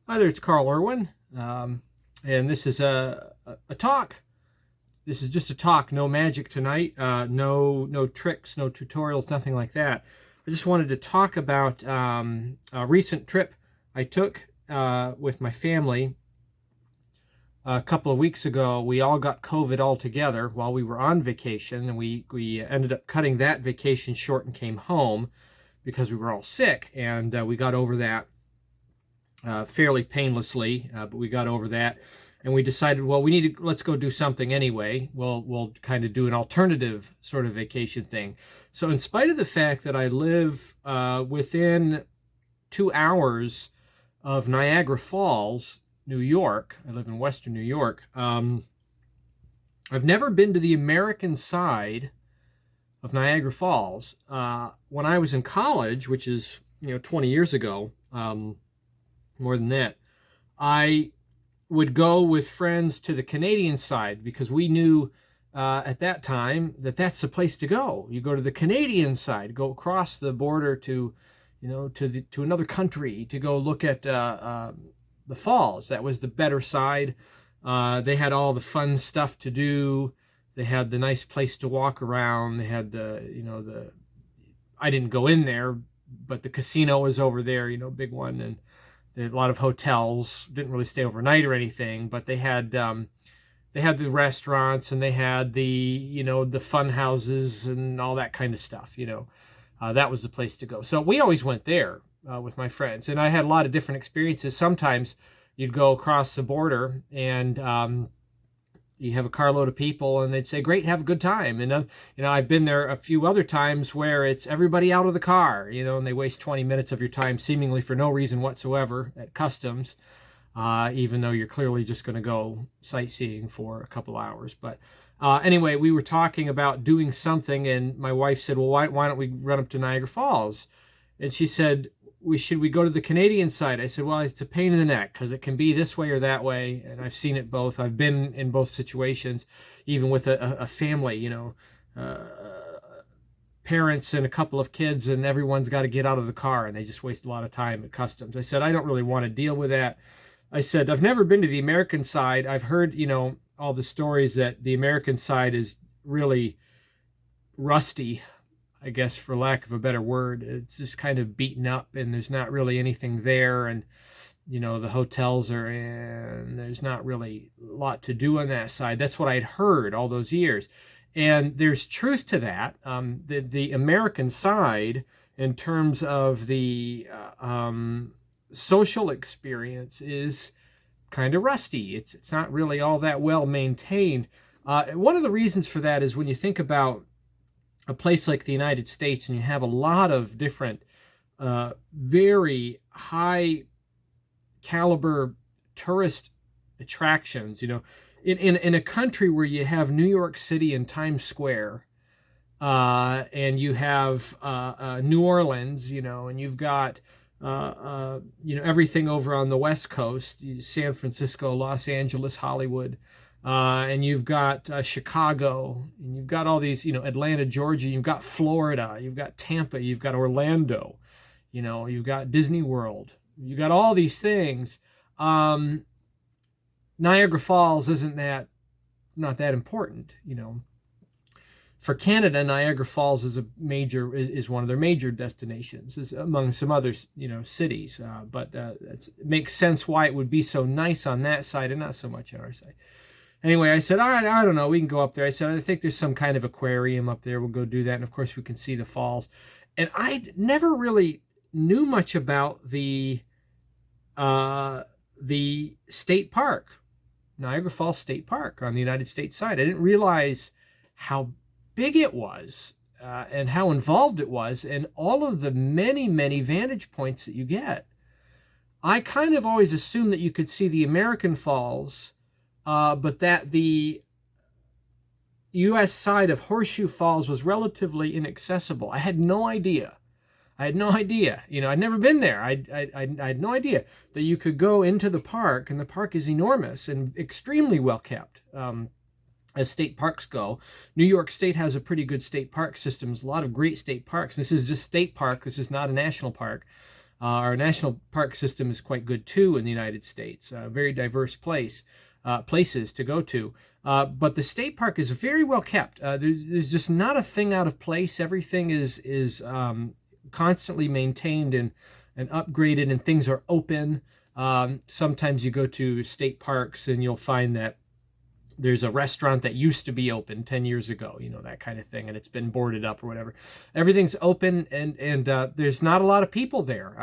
Hi there, it's Carl Irwin, and this is a talk. This is just a talk, no magic tonight, no tricks, no tutorials, nothing like that. I just wanted to talk about a recent trip I took with my family a couple of weeks ago. We all got COVID all together while we were on vacation, and we ended up cutting that vacation short and came home because we were all sick, and we got over that fairly painlessly, but we got over that, and we decided, well, let's go do something anyway. We'll kind of do an alternative sort of vacation thing. So, in spite of the fact that I live within 2 hours of Niagara Falls, New York, I live in Western New York. I've never been to the American side of Niagara Falls. When I was in college, which is 20 years ago. More than that, I would go with friends to the Canadian side because we knew at that time that that's the place to go. You go to the Canadian side, go across the border to, to another country to go look at the falls. That was the better side. They had all the fun stuff to do. They had the nice place to walk around. They had the I didn't go in there, but the casino was over there, big one, and there a lot of hotels. Didn't really stay overnight or anything, but they had the restaurants, and they had the fun houses and all that kind of stuff. That was the place to go. So we always went there with my friends, and I had a lot of different experiences. Sometimes you'd go across the border, and you have a carload of people, and they'd say, "Great, have a good time." And I've been there a few other times where it's everybody out of the car, and they waste 20 minutes of your time seemingly for no reason whatsoever at customs, even though you're clearly just going to go sightseeing for a couple hours. But anyway, we were talking about doing something, and my wife said, "Well, why don't we run up to Niagara Falls?" And she said, should we go to the Canadian side? I said, well, it's a pain in the neck because it can be this way or that way. And I've seen it both. I've been in both situations, even with a family, uh, parents and a couple of kids, and everyone's got to get out of the car, and they just waste a lot of time at customs. I said, I don't really want to deal with that. I said, I've never been to the American side. I've heard, all the stories that the American side is really rusty, I guess, for lack of a better word. It's just kind of beaten up, and there's not really anything there. And, the hotels are in, there's not really a lot to do on that side. That's what I'd heard all those years. And there's truth to that. The American side, in terms of the social experience, is kind of rusty. It's not really all that well maintained. One of the reasons for that is when you think about a place like the United States, and you have a lot of different, very high caliber tourist attractions. In a country where you have New York City and Times Square, and you have New Orleans, and you've got everything over on the West Coast, San Francisco, Los Angeles, Hollywood. And you've got Chicago, and you've got all these, Atlanta, Georgia, you've got Florida, you've got Tampa, you've got Orlando, you've got Disney World, you've got all these things. Niagara Falls not that important, For Canada, Niagara Falls is one of their major destinations, is among some other, cities. But it makes sense why it would be so nice on that side and not so much on our side. Anyway, I said, all right, I don't know, we can go up there. I said, I think there's some kind of aquarium up there. We'll go do that. And of course, we can see the falls. And I never really knew much about the state park, Niagara Falls State Park on the United States side. I didn't realize how big it was and how involved it was, and all of the many, many vantage points that you get. I kind of always assumed that you could see the American Falls, but that the U.S. side of Horseshoe Falls was relatively inaccessible. I had no idea. I'd never been there. I had no idea that you could go into the park, and the park is enormous and extremely well kept, as state parks go. New York State has a pretty good state park system. There's a lot of great state parks. This is just state park. This is not a national park. Our national park system is quite good too in the United States. Very diverse places to go to. But the state park is very well kept. There's just not a thing out of place. Everything is constantly maintained and upgraded, and things are open. Sometimes you go to state parks and you'll find that there's a restaurant that used to be open 10 years ago, that kind of thing, and it's been boarded up or whatever. Everything's open, and there's not a lot of people there.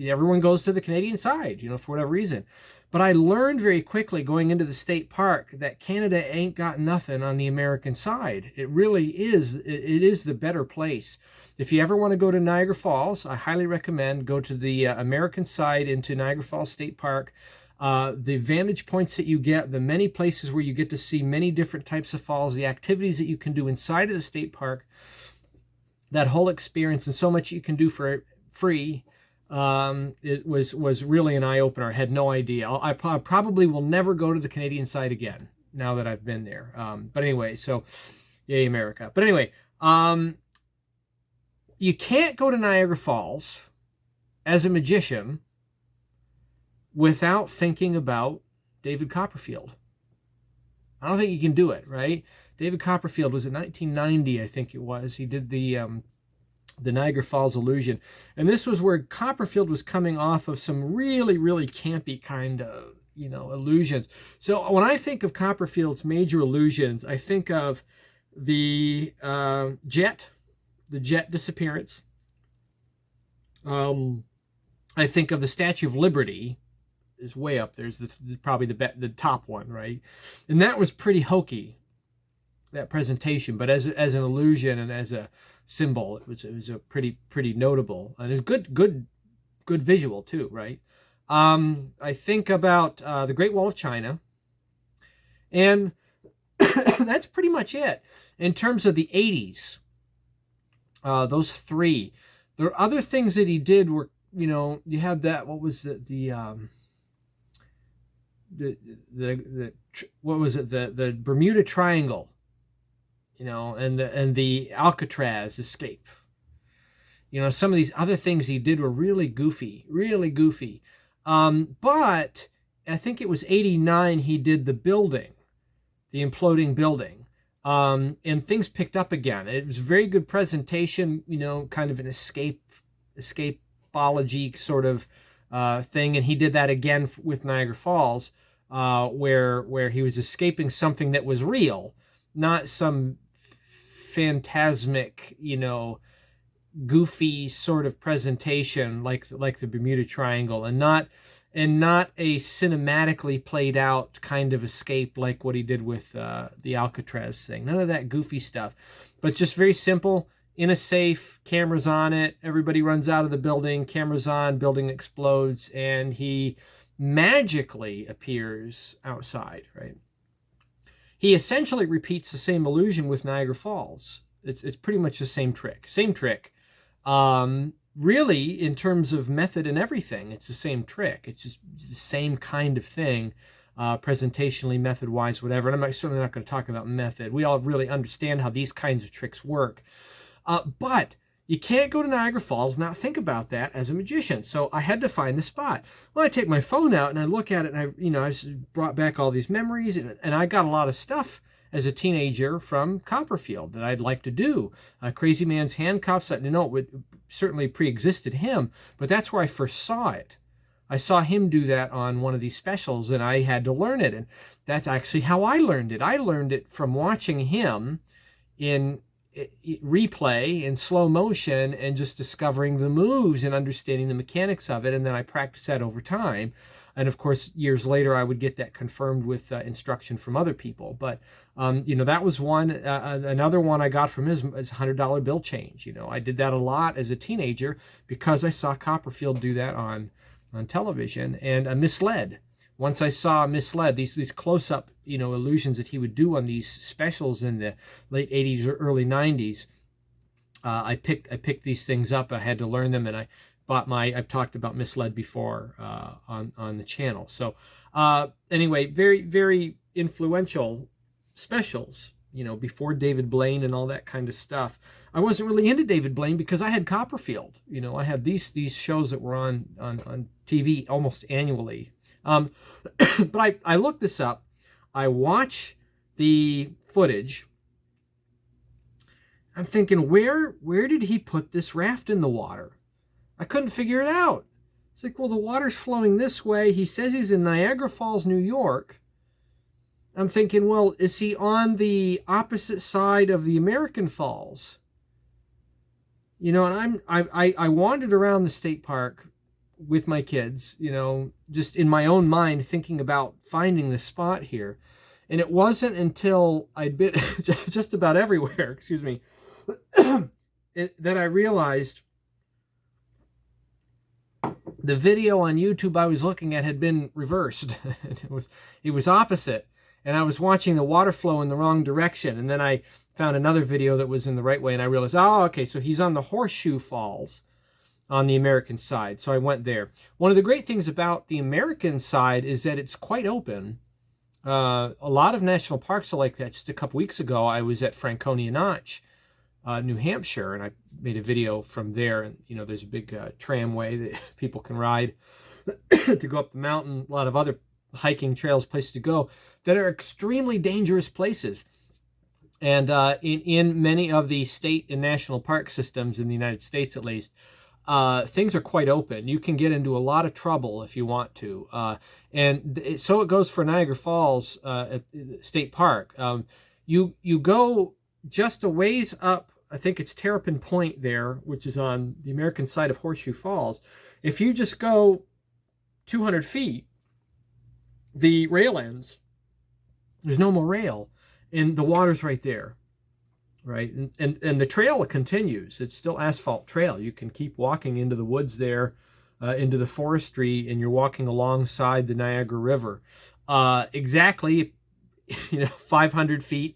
Everyone goes to the Canadian side, for whatever reason. But I learned very quickly going into the state park that Canada ain't got nothing on the American side. It really is. It is the better place. If you ever want to go to Niagara Falls, I highly recommend go to the American side into Niagara Falls State Park. The vantage points that you get, the many places where you get to see many different types of falls, the activities that you can do inside of the state park, that whole experience, and so much you can do for free. It was really an eye-opener. I had no idea. I probably will never go to the Canadian side again now that I've been there. But anyway, so yay America. But anyway, you can't go to Niagara Falls as a magician without thinking about David Copperfield. I don't think you can do it, right? David Copperfield was in 1990, I think it was. He did the Niagara Falls illusion. And this was where Copperfield was coming off of some really, really campy kind of, illusions. So when I think of Copperfield's major illusions, I think of the jet disappearance. I think of the Statue of Liberty is way up there. There's probably the top one, right? And that was pretty hokey, that presentation. But as an illusion and as a symbol, it was a pretty notable, and it's good visual too, right? I think about the Great Wall of China, and that's pretty much it in terms of the 80s. Those three. There are other things that he did were, you have that, what was what was it, the Bermuda Triangle, and the Alcatraz escape. Some of these other things he did were really goofy. But I think it was 89 he did the imploding building. And things picked up again. It was a very good presentation, kind of an escapology sort of thing. And he did that again with Niagara Falls, where he was escaping something that was real, not some phantasmic, goofy sort of presentation like the Bermuda Triangle, and not a cinematically played out kind of escape like what he did with the Alcatraz thing. None of that goofy stuff, but just very simple, in a safe, cameras on it, everybody runs out of the building, cameras on, building explodes, and he magically appears outside, right? He essentially repeats the same illusion with Niagara Falls. It's pretty much the same trick. Really, in terms of method and everything, it's the same trick. It's just the same kind of thing, presentationally, method-wise, whatever. And I'm certainly not going to talk about method. We all really understand how these kinds of tricks work. But you can't go to Niagara Falls and not think about that as a magician. So I had to find the spot. Well, I take my phone out and I look at it, and I brought back all these memories, and I got a lot of stuff as a teenager from Copperfield that I'd like to do. Crazy Man's Handcuffs, it certainly pre-existed him, but that's where I first saw it. I saw him do that on one of these specials, and I had to learn it, and that's actually how I learned it. I learned it from watching him in replay in slow motion and just discovering the moves and understanding the mechanics of it, and then I practiced that over time. And of course, years later, I would get that confirmed with instruction from other people. But, that was one. Another one I got from his $100 bill change. I did that a lot as a teenager because I saw Copperfield do that on television. And Misled. Once I saw Misled, these close-up, illusions that he would do on these specials in the late 80s or early 90s, I picked these things up. I had to learn them, and I bought I've talked about Misled before on the channel. So anyway, very, very influential specials before David Blaine and all that kind of stuff. I wasn't really into David Blaine because I had Copperfield. I had these shows that were on TV almost annually. But I looked this up. I watch the footage. I'm thinking, where did he put this raft in the water? I couldn't figure it out. It's like, well, the water's flowing this way. He says he's in Niagara Falls, New York. I'm thinking, well, is he on the opposite side of the American Falls? And I wandered around the state park with my kids, just in my own mind thinking about finding the spot here. And it wasn't until I'd been just about everywhere, excuse me, that I realized the video on YouTube I was looking at had been reversed. It was opposite. And I was watching the water flow in the wrong direction. And then I found another video that was in the right way. And I realized, oh, okay, so he's on the Horseshoe Falls on the American side. So I went there. One of the great things about the American side is that it's quite open. A lot of national parks are like that. Just a couple weeks ago, I was at Franconia Notch, New Hampshire, and I made a video from there. And, there's a big tramway that people can ride to go up the mountain. A lot of other hiking trails, places to go that are extremely dangerous places. And in many of the state and national park systems in the United States, at least, things are quite open. You can get into a lot of trouble if you want to. So it goes for Niagara Falls State Park. You go just a ways up, I think it's Terrapin Point there, which is on the American side of Horseshoe Falls. If you just go 200 feet, the rail ends. There's no more rail, and the water's right there, right? And the trail continues. It's still asphalt trail. You can keep walking into the woods there, into the forestry, and you're walking alongside the Niagara River. Exactly, 500 feet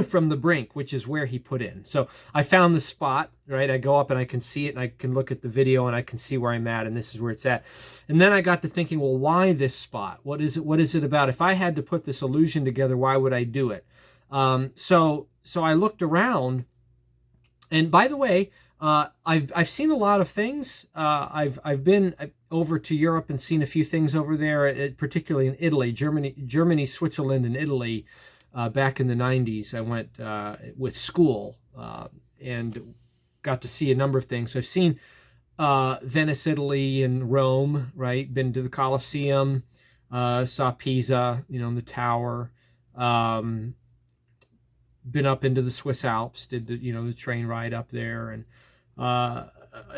from the brink, which is where he put in. So I found the spot, right? I go up and I can see it, and I can look at the video and I can see where I'm at, and this is where it's at. And then I got to thinking, well, why this spot? What is it about? If I had to put this illusion together, why would I do it? So I looked around, and by the way, I've seen a lot of things. I've been over to Europe and seen a few things over there, particularly in Italy, Germany, Switzerland, and Italy. Back in the 90s, I went with school and got to see a number of things. So I've seen Venice, Italy, and Rome, right? Been to the Colosseum, saw Pisa, in the tower. Been up into the Swiss Alps, did the train ride up there, and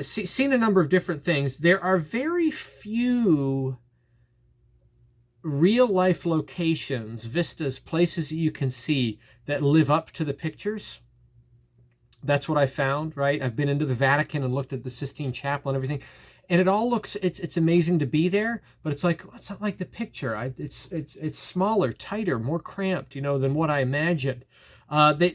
seen a number of different things. There are very few real life locations, vistas, places that you can see that live up to the pictures. That's what I found, right? I've been into the Vatican and looked at the Sistine Chapel and everything, and it all looks, it's amazing to be there, but it's like, it's not like the picture. It's smaller, tighter, more cramped, than what I imagined.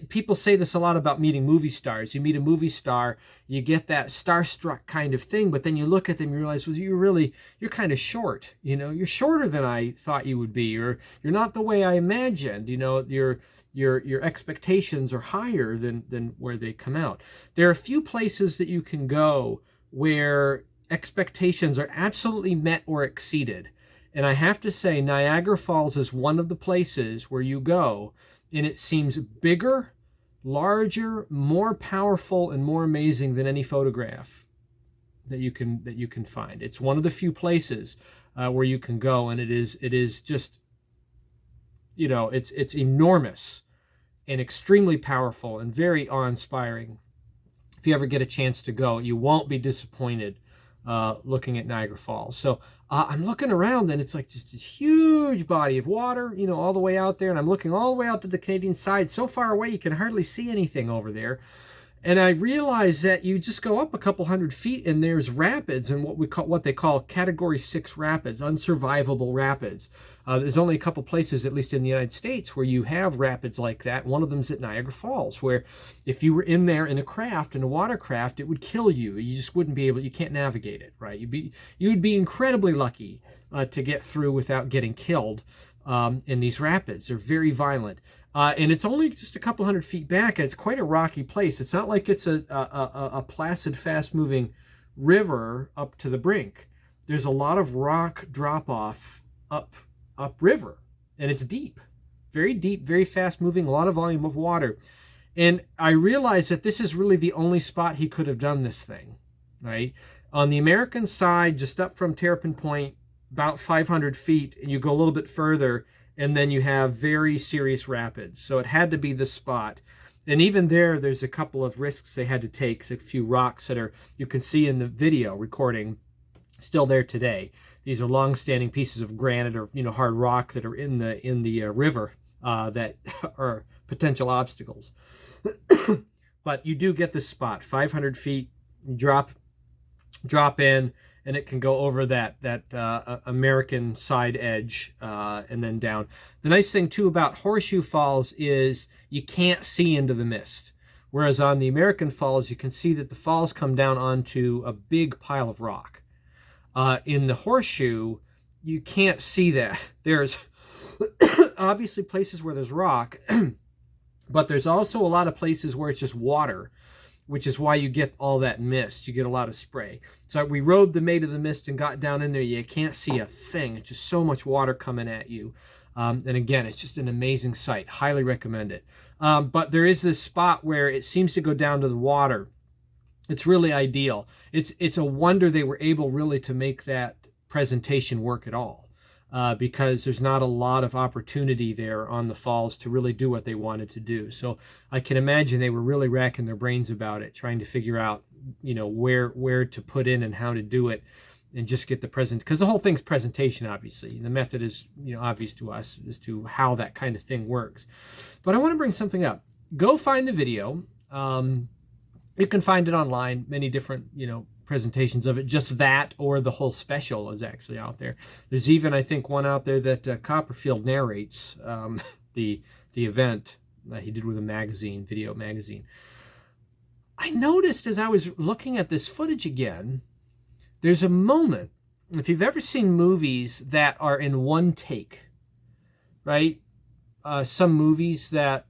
People say this a lot about meeting movie stars. You meet a movie star, you get that starstruck kind of thing, but then you look at them, you realize, well, you're kind of short. You're shorter than I thought you would be, or you're not the way I imagined. Your expectations are higher than where they come out. There are a few places that you can go where expectations are absolutely met or exceeded. And I have to say, Niagara Falls is one of the places where you go and it seems bigger, larger, more powerful, and more amazing than any photograph that you can find. It's one of the few places where you can go, and it is just, it's enormous and extremely powerful and very awe-inspiring. If you ever get a chance to go, you won't be disappointed looking at Niagara Falls. So I'm looking around, and it's like just a huge body of water, all the way out there. And I'm looking all the way out to the Canadian side, so far away you can hardly see anything over there. And I realized that you just go up a couple hundred feet, and there's rapids, and what they call Category 6 rapids, unsurvivable rapids. There's only a couple places, at least in the United States, where you have rapids like that. One of them's at Niagara Falls, where if you were in there in a watercraft, it would kill you. You just wouldn't be able. You can't navigate it, right? You'd be incredibly lucky to get through without getting killed in these rapids. They're very violent. And it's only just a couple hundred feet back, and it's quite a rocky place. It's not like it's a placid, fast-moving river up to the brink. There's a lot of rock drop-off upriver, and it's deep, very fast-moving, a lot of volume of water. And I realized that this is really the only spot he could have done this thing, right? On the American side, just up from Terrapin Point, about 500 feet, and you go a little bit further, and then you have very serious rapids. So it had to be the spot. And even there's a couple of risks they had to take. A few rocks that you can see in the video recording, still there today. These are long-standing pieces of granite or hard rock that are in the river that are potential obstacles. But you do get this spot, 500 feet, drop in, and it can go over that American side edge and then down. The nice thing too about Horseshoe Falls is you can't see into the mist, whereas on the American Falls you can see that the falls come down onto a big pile of rock. In the Horseshoe, you can't see that. There's obviously places where there's rock, but there's also a lot of places where it's just water, which is why you get all that mist. You get a lot of spray. So we rode the Maid of the Mist and got down in there. You can't see a thing. It's just so much water coming at you. And again, it's just an amazing sight. Highly recommend it. But there is this spot where it seems to go down to the water. It's really ideal. It's a wonder they were able really to make that presentation work at all. Because there's not a lot of opportunity there on the falls to really do what they wanted to do. So I can imagine they were really racking their brains about it, trying to figure out, where to put in and how to do it, and just get the present. Because the whole thing's presentation, obviously. The method is, obvious to us as to how that kind of thing works. But I want to bring something up. Go find the video. You can find it online, many different, presentations of it. Just that or the whole special is actually out there. There's even, I think, one out there that Copperfield narrates, the event that he did with a video magazine. I noticed as I was looking at this footage again, there's a moment, if you've ever seen movies that are in one take, right? Some movies that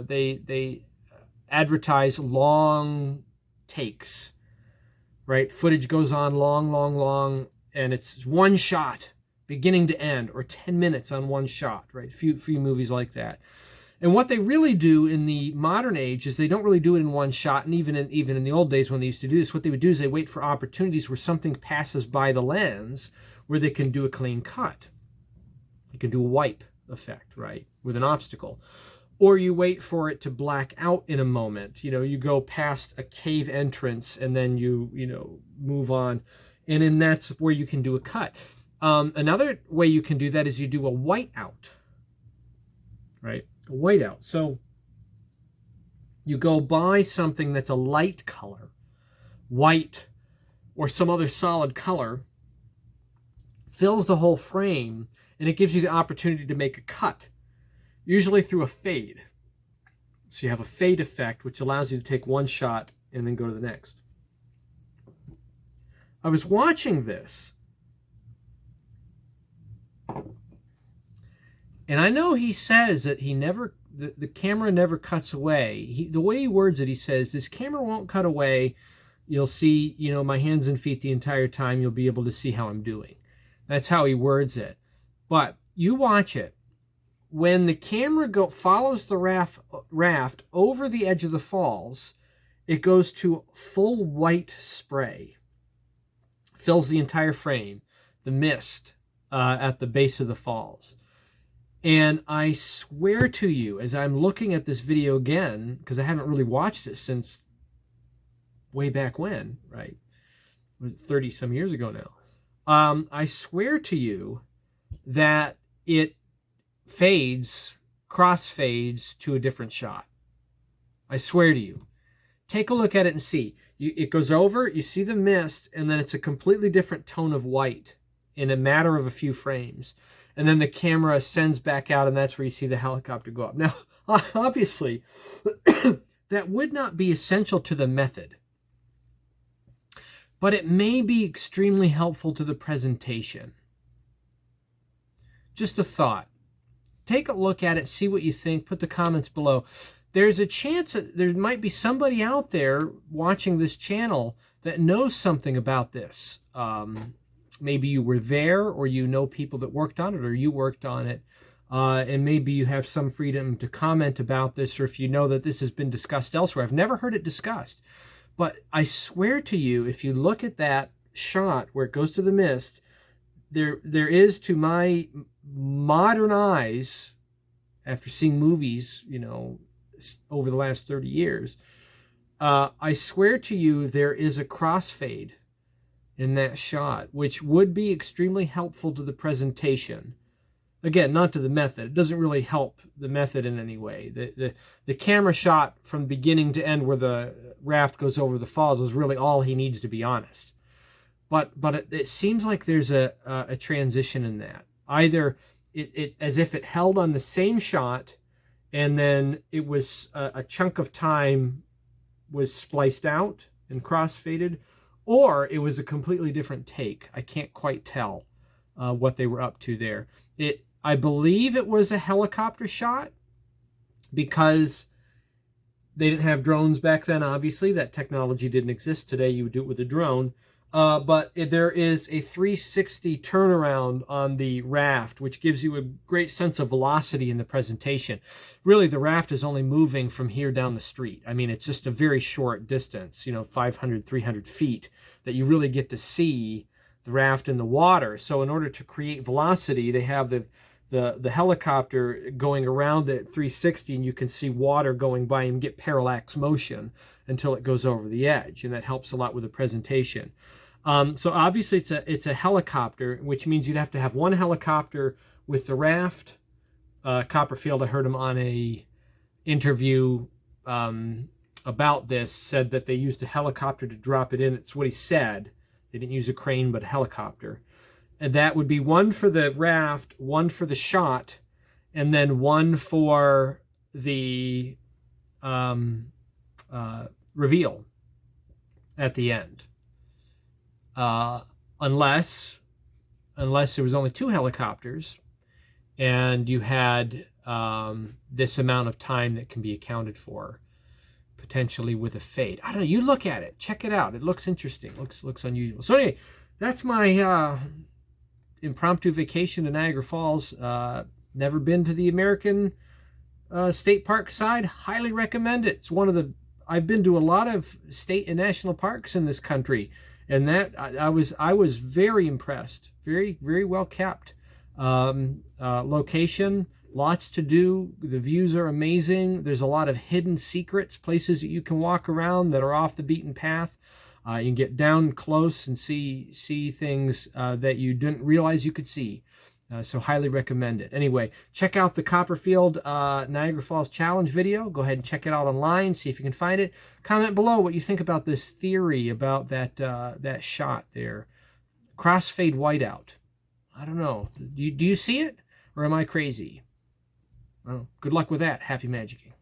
they advertise long takes, right? Footage goes on long, and it's one shot, beginning to end, or 10 minutes on one shot, right? Few movies like that. And what they really do in the modern age is they don't really do it in one shot. And even in the old days when they used to do this, what they would do is they wait for opportunities where something passes by the lens where they can do a clean cut. You can do a wipe effect, right? With an obstacle. Or you wait for it to black out in a moment. You go past a cave entrance and then you move on. And then that's where you can do a cut. Another way you can do that is you do a whiteout, right? A whiteout. So you go by something that's a light color, white or some other solid color, fills the whole frame, and it gives you the opportunity to make a cut, usually through a fade. So you have a fade effect, which allows you to take one shot and then go to the next. I was watching this, and I know he says that the camera never cuts away. The way he words it, he says, this camera won't cut away. You'll see, my hands and feet the entire time. You'll be able to see how I'm doing. That's how he words it. But you watch it. When the camera follows the raft over the edge of the falls, it goes to full white spray. Fills the entire frame, the mist at the base of the falls. And I swear to you, as I'm looking at this video again, because I haven't really watched it since way back when, right? 30 some years ago now. I swear to you that it crossfades to a different shot. I swear to you. Take a look at it and see. It goes over, you see the mist, and then it's a completely different tone of white in a matter of a few frames. And then the camera ascends back out, and that's where you see the helicopter go up. Now, obviously, that would not be essential to the method, but it may be extremely helpful to the presentation. Just a thought. take a look at it, see what you think, put the comments below. There's a chance that there might be somebody out there watching this channel that knows something about this. Maybe you were there, or you know people that worked on it, or you worked on it. And maybe you have some freedom to comment about this, or if you know that this has been discussed elsewhere. I've never heard it discussed. But I swear to you, if you look at that shot where it goes to the mist, there is, to my modern eyes, after seeing movies, you know, over the last 30 years, I swear to you, there is a crossfade in that shot, which would be extremely helpful to the presentation. Again, not to the method. It doesn't really help the method in any way. The camera shot from beginning to end where the raft goes over the falls is really all he needs, to be honest. But it seems like there's a transition in that. Either it as if it held on the same shot, and then it was a chunk of time was spliced out and crossfaded, or it was a completely different take. I can't quite tell what they were up to there. I believe it was a helicopter shot, because they didn't have drones back then, obviously. That technology didn't exist. Today you would do it with a drone. But there is a 360 turnaround on the raft, which gives you a great sense of velocity in the presentation. Really, the raft is only moving from here down the street. I mean, it's just a very short distance, 500, 300 feet, that you really get to see the raft in the water. So in order to create velocity, they have the helicopter going around at 360, and you can see water going by and get parallax motion until it goes over the edge, and that helps a lot with the presentation. So obviously it's a helicopter, which means you'd have to have one helicopter with the raft. Copperfield, I heard him on a interview about this, said that they used a helicopter to drop it in. It's what he said. They didn't use a crane, but a helicopter. And that would be one for the raft, one for the shot, and then one for the reveal at the end. Unless there was only two helicopters and you had this amount of time that can be accounted for, potentially with a fade. I don't know. You look at it. Check it out. It looks interesting. Looks unusual. So anyway, that's my impromptu vacation to Niagara Falls. Never been to the American state park side. Highly recommend it. It's one of the... I've been to a lot of state and national parks in this country, and that I was very impressed. Very, very well kept. Location, lots to do. The views are amazing. There's a lot of hidden secrets, places that you can walk around that are off the beaten path. You can get down close and see things that you didn't realize you could see. So highly recommend it. Anyway, check out the Copperfield Niagara Falls Challenge video. Go ahead and check it out online. See if you can find it. Comment below what you think about this theory about that shot there. Crossfade whiteout. I don't know. Do you see it? Or am I crazy? Well, good luck with that. Happy magicking.